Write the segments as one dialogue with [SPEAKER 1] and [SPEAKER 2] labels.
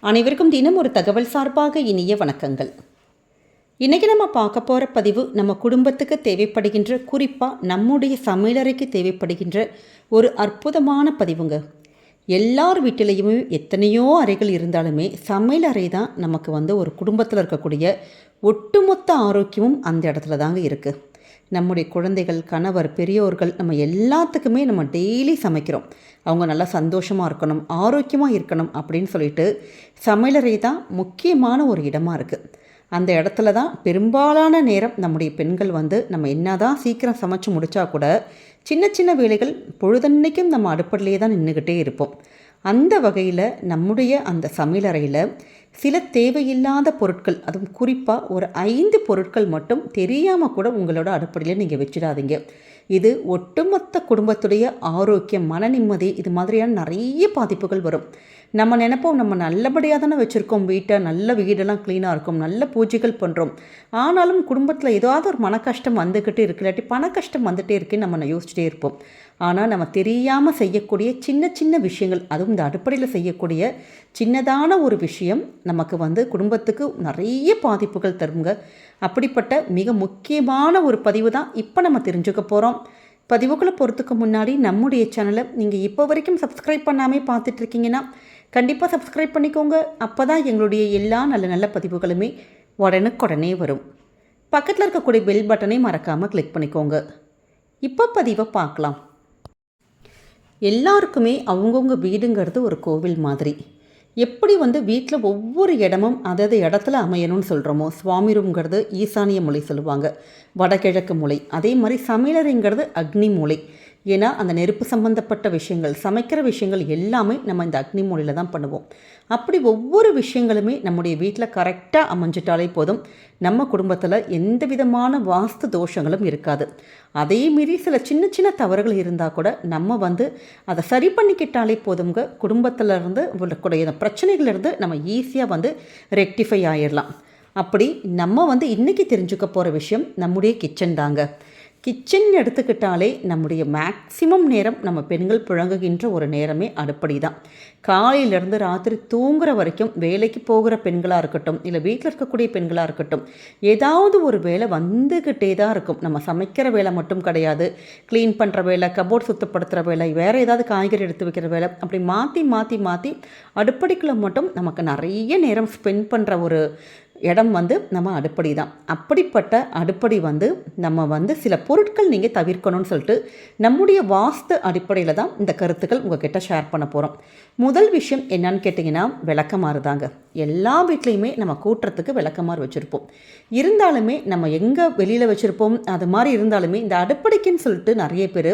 [SPEAKER 1] அனைவருக்கும் தினம் ஒரு தகவல் சார்பாக இனிய வணக்கங்கள். இன்றைக்கி நம்ம பார்க்க போகிற பதிவு நம்ம குடும்பத்துக்கு தேவைப்படுகின்ற, குறிப்பாக நம்முடைய சமையலறைக்கு தேவைப்படுகின்ற ஒரு அற்புதமான பதிவுங்க. எல்லார் வீட்டிலையுமே எத்தனையோ அறைகள் இருந்தாலுமே சமையலறை தான் நமக்கு ஒரு குடும்பத்தில் இருக்கக்கூடிய ஒட்டுமொத்த ஆரோக்கியமும் அந்த இடத்துல தாங்க இருக்குது. நம்முடைய குழந்தைகள், கணவர், பெரியோர்கள், நம்ம எல்லாத்துக்குமே நம்ம டெய்லி சமைக்கிறோம். அவங்க நல்லா சந்தோஷமாக இருக்கணும், ஆரோக்கியமாக இருக்கணும் அப்படின்னு சொல்லிட்டு சமையலறை தான் முக்கியமான ஒரு இடமா இருக்குது. அந்த இடத்துல தான் பெரும்பாலான நேரம் நம்முடைய பெண்கள் நம்ம என்ன தான் சீக்கிரம் சமைச்சு முடித்தா கூட சின்ன சின்ன வேலைகள் பொழுதன்னைக்கும் நம்ம அடுப்படிலே தான் நின்றுக்கிட்டே இருப்போம். அந்த வகையில் நம்முடைய அந்த சமையலறையில் சில தேவையில்லாத பொருட்கள், அதுவும் குறிப்பாக ஒரு 5 பொருட்கள் மட்டும் தெரியாமல் கூட உங்களோட அடுப்படியில் நீங்கள் வச்சிடாதீங்க. இது ஒட்டுமொத்த குடும்பத்துடைய ஆரோக்கியம், மன நிம்மதி, இது மாதிரியான நிறைய பாதிப்புகள் வரும். நம்ம நினைப்போம் நம்ம நல்லபடியாக தானே வச்சுருக்கோம் வீட்டை, நல்ல வீடெல்லாம் க்ளீனாக இருக்கும், நல்ல பூஜைகள் பண்ணுறோம். ஆனாலும் குடும்பத்தில் ஏதாவது ஒரு மன கஷ்டம் வந்துக்கிட்டே இருக்கு, இல்லாட்டி பண கஷ்டம் வந்துகிட்டே இருக்குன்னு நம்ம யோசிச்சுட்டே இருப்போம். ஆனால் நம்ம தெரியாமல் செய்யக்கூடிய சின்ன சின்ன விஷயங்கள், அதுவும் இந்த அடுப்படையில் செய்யக்கூடிய சின்னதான ஒரு விஷயம் நமக்கு குடும்பத்துக்கு நிறைய பாதிப்புகள் தருங்க. அப்படிப்பட்ட மிக முக்கியமான ஒரு பதிவு தான் இப்போ நம்ம தெரிஞ்சுக்க போகிறோம். பதிவுகளை பொறுத்துக்கு முன்னாடி நம்முடைய சேனலை நீங்கள் இப்போ வரைக்கும் சப்ஸ்கிரைப் பண்ணாமல் பார்த்துட்ருக்கீங்கன்னா கண்டிப்பாக சப்ஸ்கிரைப் பண்ணிக்கோங்க. அப்போ தான் எங்களுடைய எல்லா நல்ல நல்ல பதிவுகளுமே உடனுக்குடனே வரும். பக்கத்தில் இருக்கக்கூடிய பெல் பட்டனை மறக்காமல் கிளிக் பண்ணிக்கோங்க. இப்போ பதிவை பார்க்கலாம். எல்லாருக்குமே அவங்கவுங்க வீடுங்கிறது ஒரு கோவில் மாதிரி. எப்படி வீட்டில் ஒவ்வொரு இடமும் அதது இடத்துல அமையணும்னு சொல்கிறோமோ, சுவாமி ரூம்ங்கிறது ஈசானிய மூலை சொல்லுவாங்க, வடகிழக்கு மூலை. அதே மாதிரி சமையலறைங்கிறது அக்னி மூலை. ஏன்னா அந்த நெருப்பு சம்பந்தப்பட்ட விஷயங்கள், சமைக்கிற விஷயங்கள் எல்லாமே நம்ம இந்த அக்னி மூலையில் தான் பண்ணுவோம். அப்படி ஒவ்வொரு விஷயங்களுமே நம்முடைய வீட்டில் கரெக்டாக அமைஞ்சிட்டாலே போதும், நம்ம குடும்பத்தில் எந்த விதமான வாஸ்து தோஷங்களும் இருக்காது. அதே மீறி சில சின்ன சின்ன தவறுகள் இருந்தால் கூட நம்ம அதை சரி பண்ணிக்கிட்டாலே போதுங்க. குடும்பத்தில் இருந்து உள்ளக்கூடிய பிரச்சனைகளிலிருந்து நம்ம ஈஸியாக ரெக்டிஃபை ஆயிடலாம். அப்படி நம்ம இன்றைக்கி தெரிஞ்சுக்க போகிற விஷயம் நம்முடைய கிச்சன் தாங்க. கிச்சன் எடுத்துக்கிட்டாலே நம்முடைய மேக்சிமம் நேரம் நம்ம பெண்கள் புழங்குகின்ற ஒரு நேரமே அடுப்படி தான். காலையிலேருந்து ராத்திரி தூங்குற வரைக்கும் வேலைக்கு போகிற பெண்களாக இருக்கட்டும், இல்லை வீட்டில் இருக்கக்கூடிய பெண்களாக இருக்கட்டும், ஏதாவது ஒரு வேலை வந்துக்கிட்டே தான் இருக்கும். நம்ம சமைக்கிற வேலை மட்டும் கிடையாது, க்ளீன் பண்ணுற வேலை, கபோர்ட் சுத்தப்படுத்துகிற வேலை, வேறு ஏதாவது காய்கறி எடுத்து வைக்கிற வேலை, அப்படி மாற்றி மாற்றி மாற்றி அடுப்படிக்குள்ளே மட்டும் நமக்கு நிறைய நேரம் ஸ்பெண்ட் பண்ணுற ஒரு இடம் நம்ம அடுப்படி தான். அப்படிப்பட்ட அடுப்படி நம்ம சில பொருட்கள் நீங்கள் தவிர்க்கணும்னு சொல்லிட்டு நம்முடைய வாஸ்து அடிப்படையில் தான் இந்த கருத்துக்கள் உங்ககிட்ட ஷேர் பண்ண போகிறோம். முதல் விஷயம் என்னன்னு கேட்டிங்கன்னா, விளக்கமாறு தாங்க. எல்லா வீட்லேயுமே நம்ம கூட்டுறதுக்கு விளக்கமாறு வச்சுருப்போம். இருந்தாலுமே நம்ம எங்கே வெளியில் வச்சுருப்போம், அது மாதிரி இருந்தாலுமே இந்த அடுப்படிக்குன்னு சொல்லிட்டு நிறைய பேர்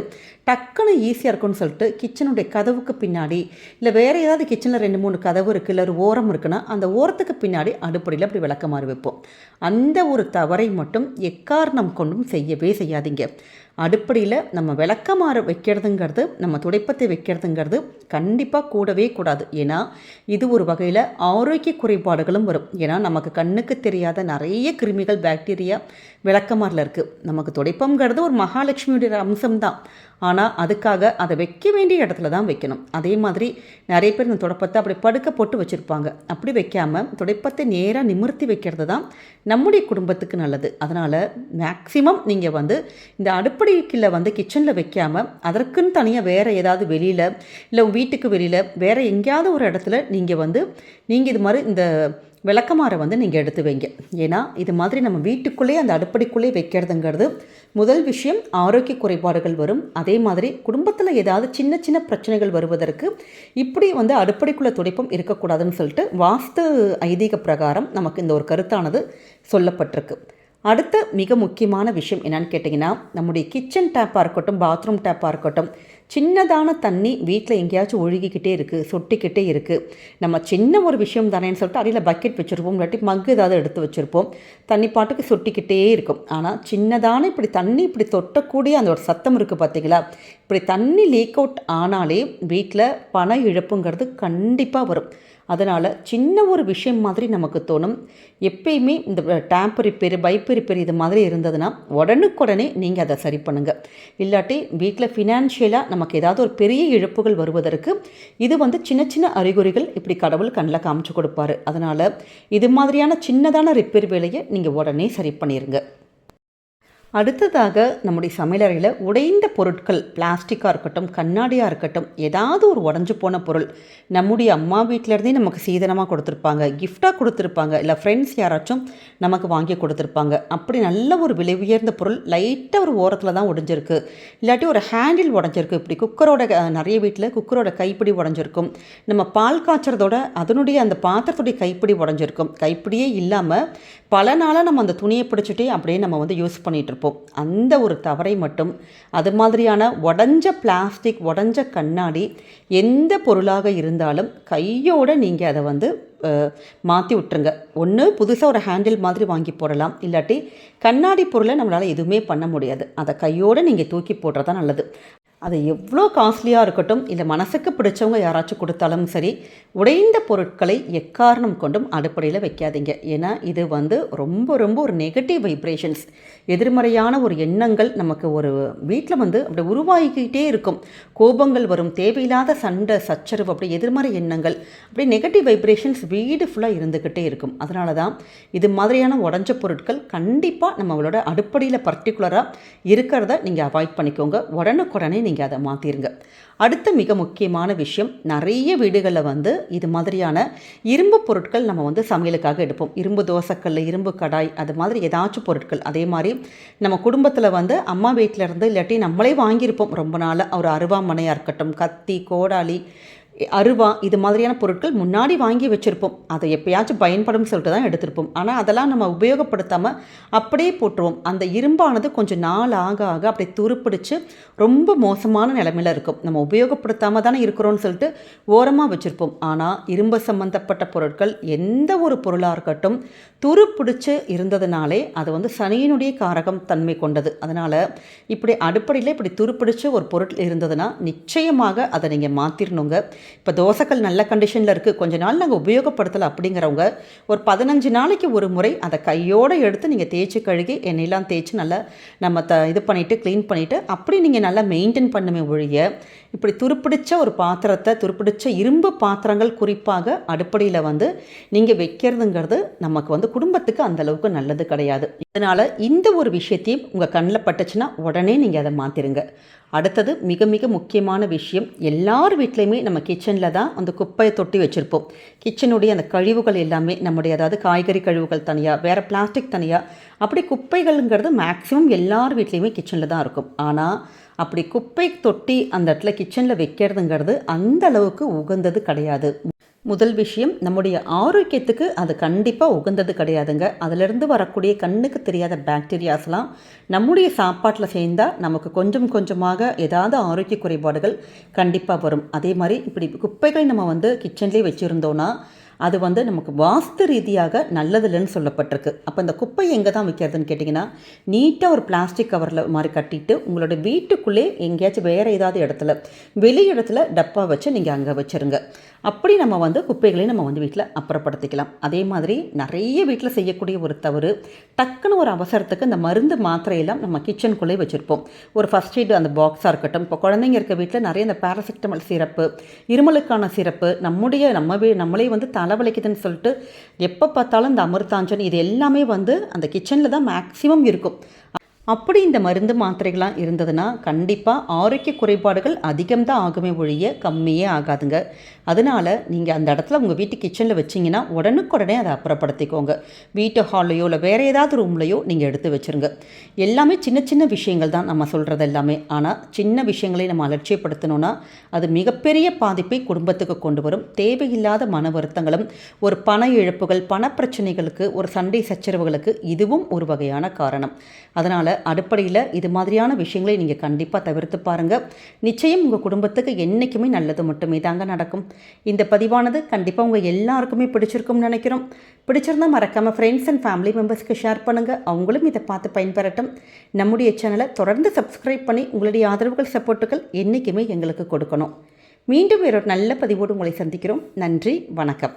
[SPEAKER 1] டக்குன்னு ஈஸியாக இருக்குன்னு சொல்லிட்டு கிச்சனுடைய கதவுக்கு பின்னாடி, இல்லை வேறு ஏதாவது கிச்சனில் 2-3 கதவு இருக்குது, இல்லை ஒரு ஓரம் இருக்குன்னா அந்த ஓரத்துக்கு பின்னாடி அடுப்படியில் அப்படி விளக்கமாறு வைப்போம். அந்த ஒரு தவறை மட்டும் எக்காரணம் கொண்டும் செய்யவே செய்யாதீங்க. அடுப்படியில் நம்ம விளக்கமாறு வைக்கிறதுங்கிறது, நம்ம துடைப்பத்தை வைக்கிறதுங்கிறது கண்டிப்பாக கூடவே கூடாது. ஏன்னா இது ஒரு வகையில் ஆரோக்கிய குறைபாடுகளும் வரும். ஏன்னா நமக்கு கண்ணுக்கு தெரியாத நிறைய கிருமிகள், பாக்டீரியா விளக்கமாறில் இருக்குது. நமக்கு துடைப்பங்கிறது ஒரு மகாலட்சுமியுடைய அம்சம்தான். ஆனால் அதுக்காக அதை வைக்க வேண்டிய இடத்துல தான் வைக்கணும். அதே மாதிரி நிறைய பேர் இந்த துடைப்பத்தை அப்படி படுக்க போட்டு வச்சுருப்பாங்க. அப்படி வைக்காமல் துடைப்பத்தை நேராக நிமிர்த்தி வைக்கிறது தான் நம்முடைய குடும்பத்துக்கு நல்லது. அதனால் மேக்சிமம் நீங்கள் இந்த அடுப்படிக்கில் கிச்சனில் வைக்காமல் அதற்குன்னு தனியாக வேறு ஏதாவது வெளியில், இல்லை வீட்டுக்கு வெளியில் வேறு எங்கேயாவது ஒரு இடத்துல நீங்கள் இது மாதிரி இந்த விளக்கமாறை நீங்கள் எடுத்து வைங்க. ஏன்னா இது மாதிரி நம்ம வீட்டுக்குள்ளேயே அந்த அடுப்படிக்குள்ளே வைக்கிறதுங்கிறது முதல் விஷயம், ஆரோக்கிய குறைபாடுகள் வரும். அதே மாதிரி குடும்பத்தில் ஏதாவது சின்ன சின்ன பிரச்சனைகள் வருவதற்கு இப்படி அடுப்படிக்குள்ளே துடைப்பம் இருக்கக்கூடாதுன்னு சொல்லிட்டு வாஸ்து ஐதீக பிரகாரம் நமக்கு இந்த ஒரு கருத்தானது சொல்லப்பட்டிருக்கு. அடுத்த மிக முக்கியமான விஷயம் என்னன்னு கேட்டிங்கன்னா, நம்முடைய கிச்சன் டேப்பாக இருக்கட்டும், பாத்ரூம் டேப்பாக இருக்கட்டும், சின்னதான தண்ணி வீட்டில் எங்கேயாச்சும் ஒழுகிக்கிட்டே இருக்குது, சொட்டிக்கிட்டே இருக்குது. நம்ம சின்ன ஒரு விஷயம் தானேன்னு சொல்லிட்டு அடியில் பக்கெட் வச்சுருப்போம், இல்லாட்டி மக்கு ஏதாவது எடுத்து வச்சுருப்போம், தண்ணி பாட்டுக்கு சொட்டிக்கிட்டே இருக்கும். ஆனால் சின்னதான இப்படி தண்ணி இப்படி தொட்டக்கூடிய அந்த ஒரு சத்தம் இருக்குது பார்த்தீங்களா, இப்படி தண்ணி லீக் அவுட் ஆனாலே வீட்டில் பண இழப்புங்கிறது கண்டிப்பாக வரும். அதனால் சின்ன ஒரு விஷயம் மாதிரி நமக்கு தோணும். எப்பயுமே இந்த டேப் ரிப்பேர், பைப் ரிப்பேர் இது மாதிரி இருந்ததுன்னா உடனுக்குடனே நீங்கள் அதை சரி பண்ணுங்கள். இல்லாட்டி வீட்டில் ஃபினான்ஷியலாக நம்ம நமக்கு ஏதாவது ஒரு பெரிய இழப்புகள் வருவதற்கு இது வந்து சின்ன சின்ன அறிகுறிகள் இப்படி கடவுள் கண்ணில் காமிச்சு கொடுப்பாரு. அதனால் இது மாதிரியான சின்னதான ரிப்பேர் வேலையை நீங்கள் உடனே சரி பண்ணிடுங்க. அடுத்ததாக நம்முடைய சமையலறையில் உடைந்த பொருட்கள், பிளாஸ்டிக்காக இருக்கட்டும், கண்ணாடியாக இருக்கட்டும், ஏதாவது ஒரு உடஞ்சி போன பொருள் நம்முடைய அம்மா வீட்டிலேருந்தே நமக்கு சீதனமாக கொடுத்துருப்பாங்க, கிஃப்டாக கொடுத்துருப்பாங்க, இல்லை ஃப்ரெண்ட்ஸ் யாராச்சும் நமக்கு வாங்கி கொடுத்துருப்பாங்க. அப்படி நல்ல ஒரு விலை உயர்ந்த பொருள் லைட்டாக ஒரு ஓரத்தில் தான் உடைஞ்சிருக்கு, இல்லாட்டி ஒரு ஹேண்டில் உடஞ்சிருக்கு. இப்படி குக்கரோட நிறைய வீட்டில் குக்கரோட கைப்பிடி உடஞ்சிருக்கும், நம்ம பால் காய்ச்சறதோட அதனுடைய அந்த பாத்திரத்துடைய கைப்பிடி உடஞ்சிருக்கும். கைப்பிடியே இல்லாமல் பல நாளாக நம்ம அந்த துணியை பிடிச்சிட்டே அப்படியே நம்ம வந்து யூஸ் பண்ணிகிட்டு இருப்போம். அந்த ஒரு தவறை மட்டும், அது மாதிரியான உடஞ்ச பிளாஸ்டிக், உடஞ்ச கண்ணாடி, எந்த பொருளாக இருந்தாலும் கையோடு நீங்கள் அதை வந்து மாற்றி விட்டுருங்க. ஒன்று புதுசாக ஒரு ஹேண்டில் மாதிரி வாங்கி போடலாம், இல்லாட்டி கண்ணாடி பொருளை நம்மளால் எதுவுமே பண்ண முடியாது, அதை கையோடு நீங்கள் தூக்கி போடுறது தான் நல்லது. அது எவ்வளோ காஸ்ட்லியாக இருக்கட்டும், இல்லை மனசுக்கு பிடிச்சவங்க யாராச்சும் கொடுத்தாலும் சரி, உடைந்த பொருட்களை எக்காரணம் கொண்டும் அடுப்படையில் வைக்காதீங்க. ஏன்னா இது வந்து ரொம்ப ரொம்ப ஒரு நெகட்டிவ் வைப்ரேஷன்ஸ், எதிர்மறையான ஒரு எண்ணங்கள் நமக்கு ஒரு வீட்டில் வந்து அப்படி உருவாகிக்கிட்டே இருக்கும். கோபங்கள் வரும், தேவையில்லாத சண்டை சச்சரவு, அப்படி எதிர்மறை எண்ணங்கள், அப்படி நெகட்டிவ் வைப்ரேஷன்ஸ் வீடு ஃபுல்லாக இருந்துக்கிட்டே இருக்கும். அதனால தான் இது மாதிரியான உடஞ்ச பொருட்கள் கண்டிப்பாக நம்மளோட அடுப்படையில் பர்டிகுலராக இருக்கிறத நீங்கள் அவாய்ட் பண்ணிக்கோங்க. உடனுக்குடனே நீங்கள் அதை மாற்றிடுங்க. அடுத்த மிக முக்கியமான விஷயம், நிறைய வீடுகளில் வந்து இது மாதிரியான இரும்பு பொருட்கள் நம்ம வந்து சமையலுக்காக எடுப்போம். இரும்பு தோசைக்கல், இரும்பு கடாய், அது மாதிரி ஏதாச்சும் பொருட்கள். அதே மாதிரி நம்ம குடும்பத்தில் வந்து அம்மா வீட்டில் இருந்து இல்லாட்டி நம்மளே வாங்கியிருப்போம் ரொம்ப நாளாக, ஒரு அருவாமனையாக இருக்கட்டும், கத்தி, கோடாலி, அருவா, இது மாதிரியான பொருட்கள் முன்னாடி வாங்கி வச்சுருப்போம். அதை எப்போயாச்சும் பயன்படும் சொல்லிட்டு தான் எடுத்திருப்போம். ஆனால் அதெல்லாம் நம்ம உபயோகப்படுத்தாமல் அப்படியே போட்டுருவோம். அந்த இரும்பானது கொஞ்சம் நாள் ஆக ஆக அப்படியே துருப்பிடிச்சு ரொம்ப மோசமான நிலைமையில் இருக்கும். நம்ம உபயோகப்படுத்தாமல் தானே இருக்கிறோன்னு சொல்லிட்டு ஓரமாக வச்சுருப்போம். ஆனால் இரும்பு சம்மந்தப்பட்ட பொருட்கள் எந்த ஒரு பொருளாக இருக்கட்டும், துருப்பிடிச்சு இருந்ததுனாலே அது வந்து சனியினுடைய காரகம் தன்மை கொண்டது. அதனால் இப்படி அடுப்படையில் இப்படி துருப்பிடிச்சு ஒரு பொருள் இருந்ததுன்னா நிச்சயமாக அதை நீங்கள் மாற்றிடணுங்க. இப்போ தோசைக்கல் நல்ல கண்டிஷனில் இருக்குது, கொஞ்ச நாள் நாங்கள் உபயோகப்படுத்தலை அப்படிங்கிறவங்க ஒரு 15 நாளைக்கு ஒரு முறை அதை கையோடு எடுத்து நீங்கள் தேய்ச்சி கழுகி எண்ணெயெல்லாம் தேய்ச்சி நல்லா நம்ம இது பண்ணிவிட்டு க்ளீன் பண்ணிவிட்டு அப்படி நீங்கள் நல்லா மெயின்டைன் பண்ணுமே ஒழிய, இப்படி துருப்பிடிச்ச ஒரு பாத்திரத்தை, துருப்பிடிச்ச இரும்பு பாத்திரங்கள் குறிப்பாக அடுப்படியில் வந்து நீங்கள் வைக்கிறதுங்கிறது நமக்கு வந்து குடும்பத்துக்கு அந்தளவுக்கு நல்லது கிடையாது. அதனால் இந்த ஒரு விஷயத்தையும் உங்கள் கண்ணில் பட்டுச்சுன்னா உடனே நீங்கள் அதை மாற்றிடுங்க. அடுத்தது மிக மிக முக்கியமான விஷயம், எல்லார் வீட்லேயுமே நம்ம கிச்சனில் தான் அந்த குப்பையை தொட்டி வச்சுருப்போம். கிச்சனுடைய அந்த கழிவுகள் எல்லாமே நம்முடைய, அதாவது காய்கறி கழிவுகள் தனியாக, வேறு பிளாஸ்டிக் தனியாக, அப்படி குப்பைகள்ங்கிறது மேக்ஸிமம் எல்லார் வீட்லேயுமே கிச்சனில் தான் இருக்கும். ஆனால் அப்படி குப்பை தொட்டி அந்த இடத்துல கிச்சனில் வைக்கிறதுங்கிறது அந்த அளவுக்கு உகந்தது கிடையாது. முதல் விஷயம், நம்முடைய ஆரோக்கியத்துக்கு அது கண்டிப்பாக உகந்தது கிடையாதுங்க. அதிலிருந்து வரக்கூடிய கண்ணுக்கு தெரியாத பாக்டீரியாஸ்லாம் நம்முடைய சாப்பாட்டில் சேர்ந்தால் நமக்கு கொஞ்சம் கொஞ்சமாக ஏதாவது ஆரோக்கிய குறைபாடுகள் கண்டிப்பாக வரும். அதே மாதிரி இப்படி குப்பைகள் நம்ம வந்து கிச்சன்லேயே வச்சுருந்தோன்னா அது வந்து நமக்கு வாஸ்து ரீதியாக நல்லதில்லைன்னு சொல்லப்பட்டிருக்கு. அப்போ இந்த குப்பை எங்கே தான் வைக்கிறதுன்னு கேட்டிங்கன்னா, நீட்டாக ஒரு பிளாஸ்டிக் கவரில் மாதிரி கட்டிட்டு உங்களோட வீட்டுக்குள்ளே எங்கேயாச்சும் வேறு ஏதாவது இடத்துல, வெளி இடத்துல டப்பா வச்சு நீங்கள் அங்கே வச்சுருங்க. அப்படி நம்ம வந்து குப்பைகளையும் நம்ம வந்து வீட்டில் அப்புறப்படுத்திக்கலாம். அதே மாதிரி நிறைய வீட்டில் செய்யக்கூடிய ஒரு தவறு, டக்குன்னு ஒரு அவசரத்துக்கு இந்த மருந்து மாத்திரையெல்லாம் நம்ம கிச்சனுக்குள்ளே வச்சுருப்போம். ஒரு ஃபஸ்ட் எய்டு அந்த பாக்ஸாக இருக்கட்டும், இப்போ குழந்தைங்க இருக்க வீட்டில் நிறைய இந்த பேராசிட்டமல் சிரப்பு, இருமலுக்கான சிரப்பு, நம்மளே வந்து தலைவலிக்குதுன்னு சொல்லிட்டு எப்போ பார்த்தாலும் இந்த அமிர்தாஞ்சன், இது எல்லாமே வந்து அந்த கிச்சனில் தான் மேக்ஸிமம் இருக்கும். அப்படி இந்த மருந்து மாத்திரைகள்லாம் இருந்ததுன்னா கண்டிப்பாக ஆரோக்கிய குறைபாடுகள் அதிகம்தான் ஆகுமே ஒழிய கம்மியே ஆகாதுங்க. அதனால் நீங்கள் அந்த இடத்துல உங்கள் வீட்டு கிச்சனில் வச்சிங்கன்னா உடனுக்குடனே அதை அப்புறப்படுத்திக்கோங்க. வீட்டு ஹால்லையோ இல்லை வேறு ஏதாவது ரூம்லையோ நீங்கள் எடுத்து வச்சுருங்க. எல்லாமே சின்ன சின்ன விஷயங்கள் தான் நம்ம சொல்கிறது எல்லாமே. ஆனால் சின்ன விஷயங்களை நம்ம அலட்சியப்படுத்தணும்னா அது மிகப்பெரிய பாதிப்பை குடும்பத்துக்கு கொண்டு வரும். தேவையில்லாத மன வருத்தங்களும், ஒரு பண இழப்புகள், பணப்பிரச்சனைகளுக்கு, ஒரு சண்டை சச்சரவுகளுக்கு இதுவும் ஒரு வகையான காரணம். அதனால் அடுப்படையில் இது மாதிரியான விஷயங்களை நீங்கள் கண்டிப்பாக தவிர்த்து பாருங்கள். நிச்சயம் உங்கள் குடும்பத்துக்கு என்றைக்குமே நல்லது மட்டுமே தாங்க நடக்கும். இந்த பதிவானது கண்டிப்பாக உங்கள் எல்லாருக்குமே பிடிச்சிருக்கும்னு நினைக்கிறோம். பிடிச்சிருந்தால் மறக்காமல் ஃப்ரெண்ட்ஸ் அண்ட் ஃபேமிலி மெம்பர்ஸ்க்கு ஷேர் பண்ணுங்கள், அவங்களும் இதை பார்த்து பயன்பெறட்டும். நம்முடைய சேனலை தொடர்ந்து சப்ஸ்கிரைப் பண்ணி உங்களுடைய ஆதரவுகள், சப்போர்ட்டுகள் என்றைக்குமே எங்களுக்கு கொடுக்கணும். மீண்டும் வேறொரு நல்ல பதிவோடு உங்களை சந்திக்கிறோம். நன்றி, வணக்கம்.